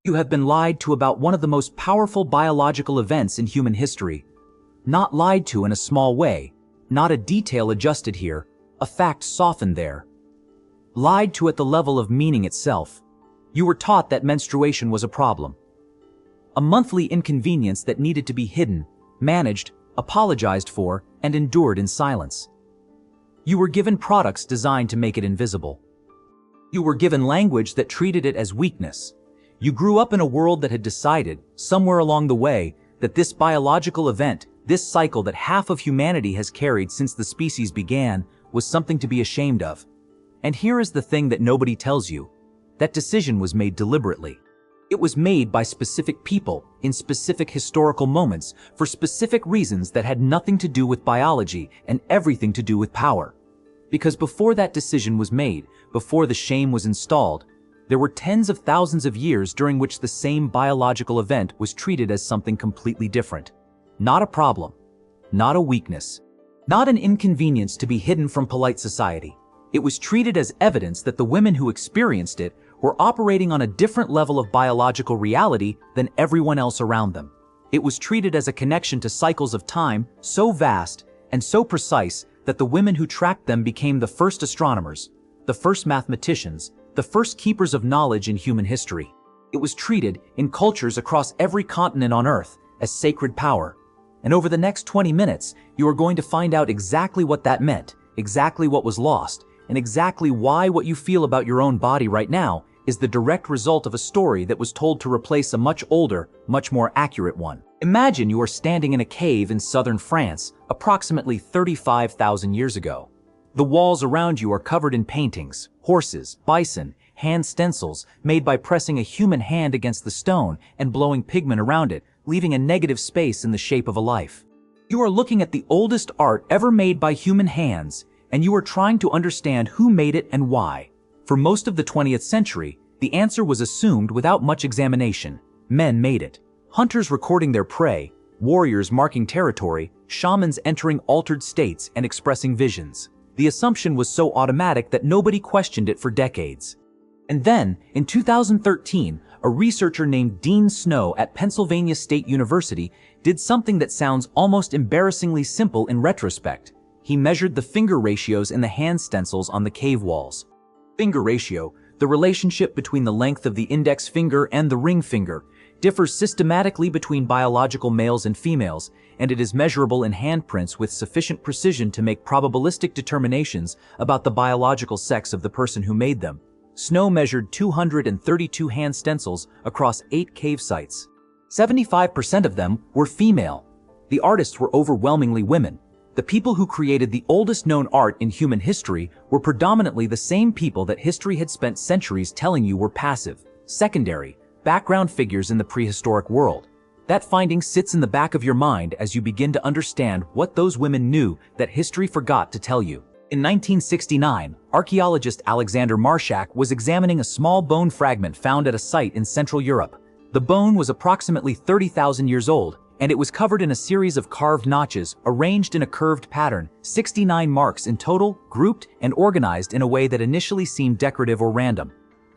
You have been lied to about one of the most powerful biological events in human history. Not lied to in a small way, not a detail adjusted here, a fact softened there. Lied to at the level of meaning itself. You were taught that menstruation was a problem. A monthly inconvenience that needed to be hidden, managed, apologized for, and endured in silence. You were given products designed to make it invisible. You were given language that treated it as weakness. You grew up in a world that had decided, somewhere along the way, that this biological event, this cycle that half of humanity has carried since the species began, was something to be ashamed of. And here is the thing that nobody tells you. That decision was made deliberately. It was made by specific people, in specific historical moments, for specific reasons that had nothing to do with biology and everything to do with power. Because before that decision was made, before the shame was installed, there were tens of thousands of years during which the same biological event was treated as something completely different. Not a problem, not a weakness, not an inconvenience to be hidden from polite society. It was treated as evidence that the women who experienced it were operating on a different level of biological reality than everyone else around them. It was treated as a connection to cycles of time so vast and so precise that the women who tracked them became the first astronomers, the first mathematicians, the first keepers of knowledge in human history. It was treated, in cultures across every continent on Earth, as sacred power. And over the next 20 minutes, you are going to find out exactly what that meant, exactly what was lost, and exactly why what you feel about your own body right now is the direct result of a story that was told to replace a much older, much more accurate one. Imagine you are standing in a cave in southern France, approximately 35,000 years ago. The walls around you are covered in paintings, horses, bison, hand stencils made by pressing a human hand against the stone and blowing pigment around it, leaving a negative space in the shape of a life. You are looking at the oldest art ever made by human hands, and you are trying to understand who made it and why. For most of the 20th century, the answer was assumed without much examination. Men made it. Hunters recording their prey, warriors marking territory, shamans entering altered states and expressing visions. The assumption was so automatic that nobody questioned it for decades. And then, in 2013, a researcher named Dean Snow at Pennsylvania State University did something that sounds almost embarrassingly simple in retrospect. He measured the finger ratios in the hand stencils on the cave walls. Finger ratio, the relationship between the length of the index finger and the ring finger, differs systematically between biological males and females, and it is measurable in handprints with sufficient precision to make probabilistic determinations about the biological sex of the person who made them. Snow measured 232 hand stencils across 8 cave sites. 75% of them were female. The artists were overwhelmingly women. The people who created the oldest known art in human history were predominantly the same people that history had spent centuries telling you were passive, secondary, background figures in the prehistoric world. That finding sits in the back of your mind as you begin to understand what those women knew that history forgot to tell you. In 1969, archaeologist Alexander Marshak was examining a small bone fragment found at a site in Central Europe. The bone was approximately 30,000 years old, and it was covered in a series of carved notches arranged in a curved pattern, 69 marks in total, grouped and organized in a way that initially seemed decorative or random.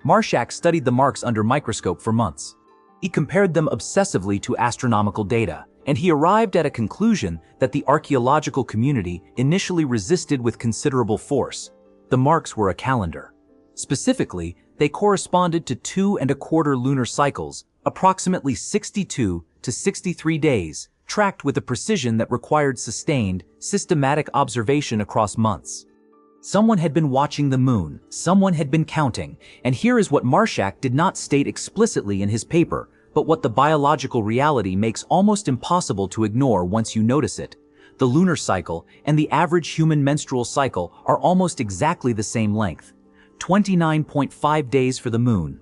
Marshak studied the marks under microscope for months. He compared them obsessively to astronomical data, and he arrived at a conclusion that the archaeological community initially resisted with considerable force. The marks were a calendar. Specifically, they corresponded to 2¼ lunar cycles, approximately 62 to 63 days, tracked with a precision that required sustained, systematic observation across months. Someone had been watching the moon, someone had been counting, and here is what Marshak did not state explicitly in his paper, but what the biological reality makes almost impossible to ignore once you notice it. The lunar cycle and the average human menstrual cycle are almost exactly the same length. 29.5 days for the moon.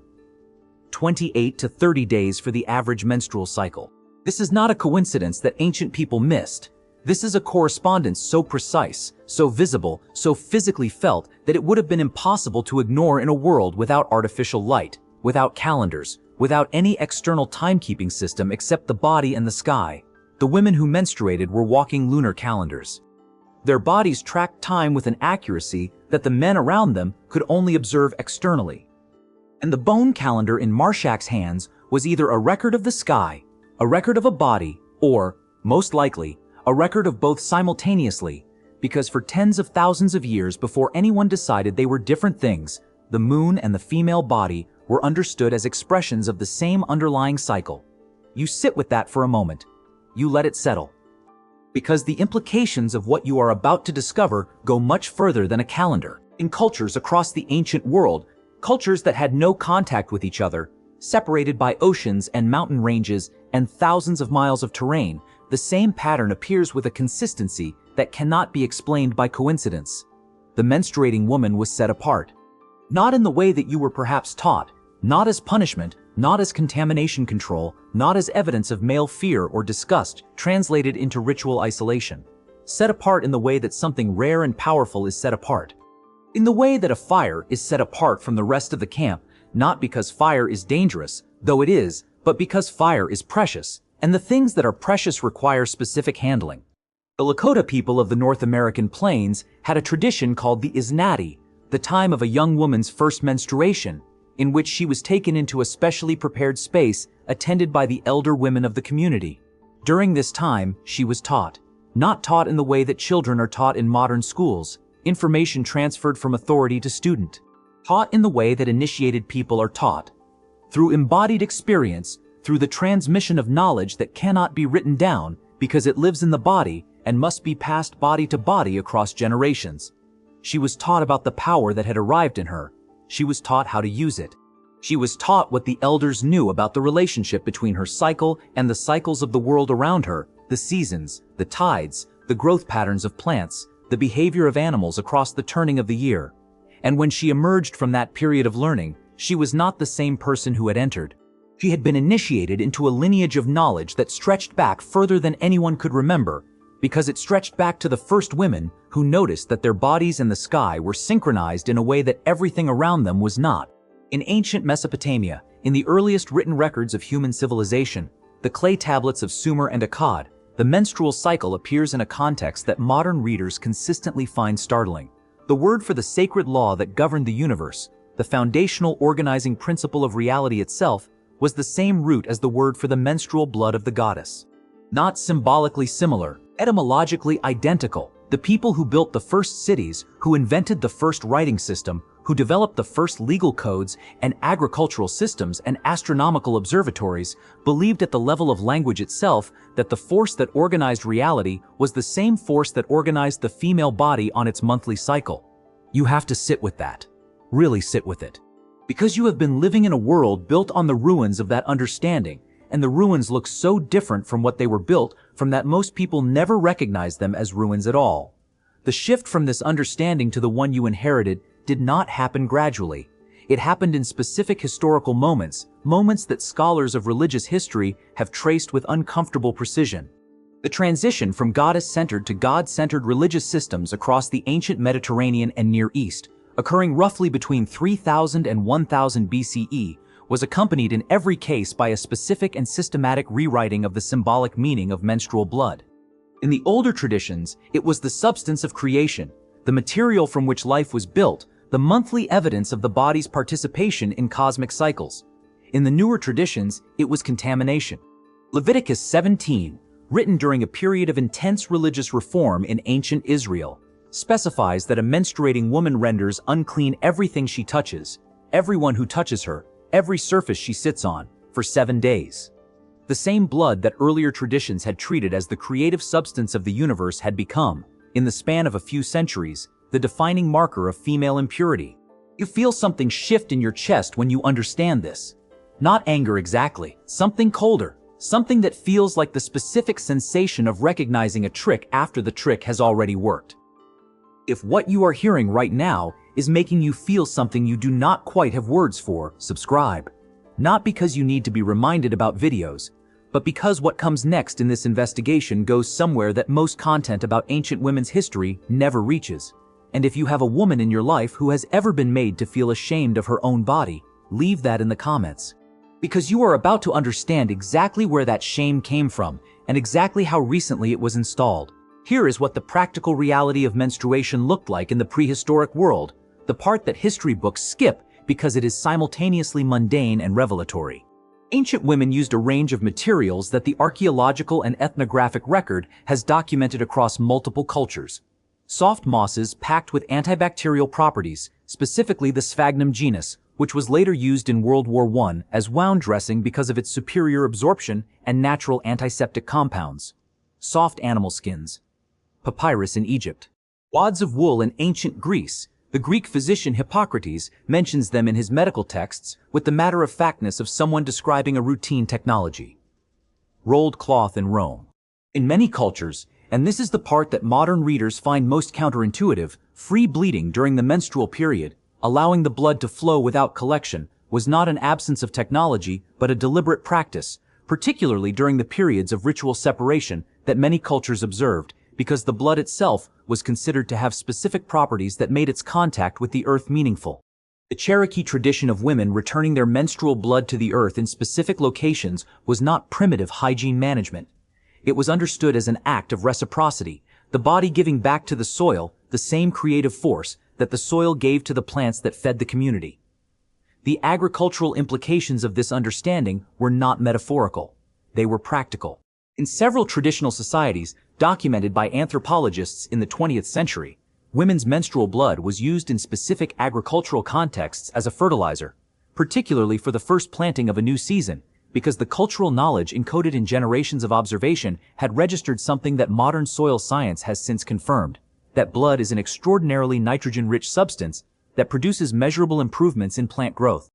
28 to 30 days for the average menstrual cycle. This is not a coincidence that ancient people missed. This is a correspondence so precise, so visible, so physically felt that it would have been impossible to ignore in a world without artificial light, without calendars, without any external timekeeping system except the body and the sky. The women who menstruated were walking lunar calendars. Their bodies tracked time with an accuracy that the men around them could only observe externally. And the bone calendar in Marshak's hands was either a record of the sky, a record of a body, or, most likely, a record of both simultaneously, because for tens of thousands of years before anyone decided they were different things, the moon and the female body were understood as expressions of the same underlying cycle. You sit with that for a moment. You let it settle. Because the implications of what you are about to discover go much further than a calendar. In cultures across the ancient world, cultures that had no contact with each other, separated by oceans and mountain ranges and thousands of miles of terrain, the same pattern appears with a consistency that cannot be explained by coincidence. The menstruating woman was set apart. Not in the way that you were perhaps taught, not as punishment, not as contamination control, not as evidence of male fear or disgust translated into ritual isolation. Set apart in the way that something rare and powerful is set apart. In the way that a fire is set apart from the rest of the camp, not because fire is dangerous, though it is, but because fire is precious, and the things that are precious require specific handling. The Lakota people of the North American plains had a tradition called the Iznati, the time of a young woman's first menstruation, in which she was taken into a specially prepared space attended by the elder women of the community. During this time, she was taught. Not taught in the way that children are taught in modern schools, information transferred from authority to student. Taught in the way that initiated people are taught. Through embodied experience, through the transmission of knowledge that cannot be written down because it lives in the body and must be passed body to body across generations. She was taught about the power that had arrived in her. She was taught how to use it. She was taught what the elders knew about the relationship between her cycle and the cycles of the world around her, the seasons, the tides, the growth patterns of plants, the behavior of animals across the turning of the year. And when she emerged from that period of learning, she was not the same person who had entered. She had been initiated into a lineage of knowledge that stretched back further than anyone could remember, because it stretched back to the first women who noticed that their bodies and the sky were synchronized in a way that everything around them was not. In ancient Mesopotamia, in the earliest written records of human civilization, the clay tablets of Sumer and Akkad, the menstrual cycle appears in a context that modern readers consistently find startling. The word for the sacred law that governed the universe, the foundational organizing principle of reality itself, was the same root as the word for the menstrual blood of the goddess. Not symbolically similar, etymologically identical, the people who built the first cities, who invented the first writing system, who developed the first legal codes and agricultural systems and astronomical observatories, believed at the level of language itself that the force that organized reality was the same force that organized the female body on its monthly cycle. You have to sit with that. Really sit with it. Because you have been living in a world built on the ruins of that understanding, and the ruins look so different from what they were built from that most people never recognize them as ruins at all. The shift from this understanding to the one you inherited did not happen gradually. It happened in specific historical moments, moments that scholars of religious history have traced with uncomfortable precision. The transition from goddess-centered to God-centered religious systems across the ancient Mediterranean and Near East, occurring roughly between 3000 and 1000 BCE, was accompanied in every case by a specific and systematic rewriting of the symbolic meaning of menstrual blood. In the older traditions, it was the substance of creation, the material from which life was built, the monthly evidence of the body's participation in cosmic cycles. In the newer traditions, it was contamination. Leviticus 17, written during a period of intense religious reform in ancient Israel, specifies that a menstruating woman renders unclean everything she touches, everyone who touches her, every surface she sits on, for 7 days. The same blood that earlier traditions had treated as the creative substance of the universe had become, in the span of a few centuries, the defining marker of female impurity. You feel something shift in your chest when you understand this. Not anger exactly, something colder, something that feels like the specific sensation of recognizing a trick after the trick has already worked. If what you are hearing right now is making you feel something you do not quite have words for, subscribe. Not because you need to be reminded about videos, but because what comes next in this investigation goes somewhere that most content about ancient women's history never reaches. And if you have a woman in your life who has ever been made to feel ashamed of her own body, leave that in the comments. Because you are about to understand exactly where that shame came from and exactly how recently it was installed. Here is what the practical reality of menstruation looked like in the prehistoric world, the part that history books skip because it is simultaneously mundane and revelatory. Ancient women used a range of materials that the archaeological and ethnographic record has documented across multiple cultures. Soft mosses packed with antibacterial properties, specifically the sphagnum genus, which was later used in World War I as wound dressing because of its superior absorption and natural antiseptic compounds. Soft animal skins. Papyrus in Egypt. Wads of wool in ancient Greece. The Greek physician Hippocrates mentions them in his medical texts with the matter-of-factness of someone describing a routine technology. Rolled cloth in Rome. In many cultures, and this is the part that modern readers find most counterintuitive, free bleeding during the menstrual period, allowing the blood to flow without collection, was not an absence of technology but a deliberate practice, particularly during the periods of ritual separation that many cultures observed, because the blood itself was considered to have specific properties that made its contact with the earth meaningful. The Cherokee tradition of women returning their menstrual blood to the earth in specific locations was not primitive hygiene management. It was understood as an act of reciprocity, the body giving back to the soil the same creative force that the soil gave to the plants that fed the community. The agricultural implications of this understanding were not metaphorical. They were practical. In several traditional societies, documented by anthropologists in the 20th century, women's menstrual blood was used in specific agricultural contexts as a fertilizer, particularly for the first planting of a new season, because the cultural knowledge encoded in generations of observation had registered something that modern soil science has since confirmed, that blood is an extraordinarily nitrogen-rich substance that produces measurable improvements in plant growth.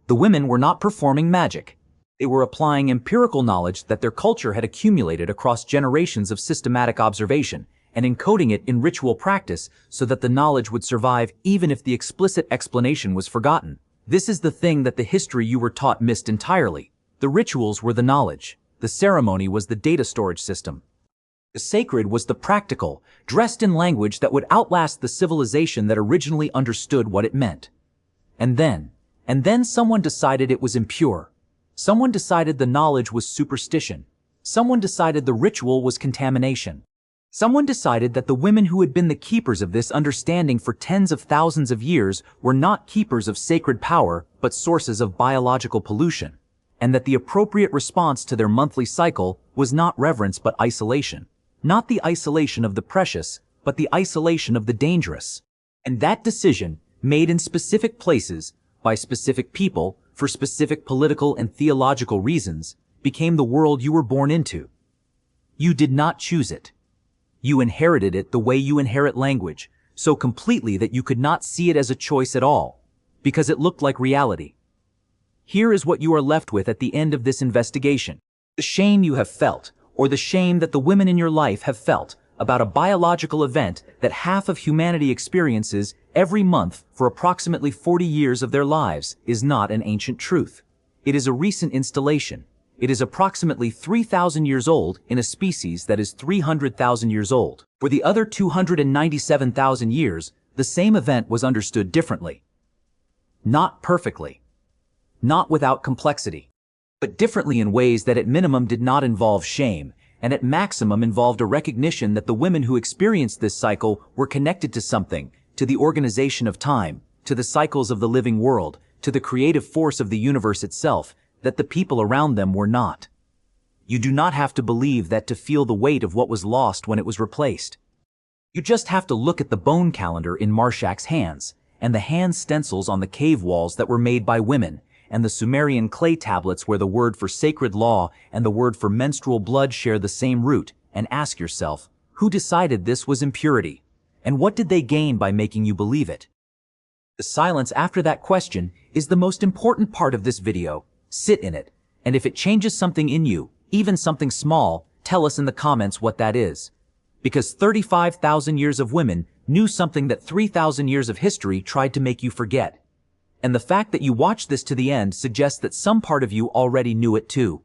The women were not performing magic. They were applying empirical knowledge that their culture had accumulated across generations of systematic observation and encoding it in ritual practice so that the knowledge would survive even if the explicit explanation was forgotten. This is the thing that the history you were taught missed entirely. The rituals were the knowledge. The ceremony was the data storage system. The sacred was the practical, dressed in language that would outlast the civilization that originally understood what it meant. And then someone decided it was impure. Someone decided the knowledge was superstition. Someone decided the ritual was contamination. Someone decided that the women who had been the keepers of this understanding for tens of thousands of years were not keepers of sacred power, but sources of biological pollution, and that the appropriate response to their monthly cycle was not reverence but isolation. Not the isolation of the precious, but the isolation of the dangerous. And that decision, made in specific places, by specific people, for specific political and theological reasons, became the world you were born into. You did not choose it. You inherited it the way you inherit language, so completely that you could not see it as a choice at all, because it looked like reality. Here is what you are left with at the end of this investigation. The shame you have felt, or the shame that the women in your life have felt, about a biological event that half of humanity experiences every month for approximately 40 years of their lives, is not an ancient truth. It is a recent installation. It is approximately 3,000 years old in a species that is 300,000 years old. For the other 297,000 years, the same event was understood differently. Not perfectly. Not without complexity. But differently in ways that at minimum did not involve shame, and at maximum involved a recognition that the women who experienced this cycle were connected to something, to the organization of time, to the cycles of the living world, to the creative force of the universe itself, that the people around them were not. You do not have to believe that to feel the weight of what was lost when it was replaced. You just have to look at the bone calendar in Marshak's hands, and the hand stencils on the cave walls that were made by women, and the Sumerian clay tablets where the word for sacred law and the word for menstrual blood share the same root, and ask yourself, who decided this was impurity? And what did they gain by making you believe it? The silence after that question is the most important part of this video. Sit in it, and if it changes something in you, even something small, tell us in the comments what that is. Because 35,000 years of women knew something that 3,000 years of history tried to make you forget. And the fact that you watched this to the end suggests that some part of you already knew it too.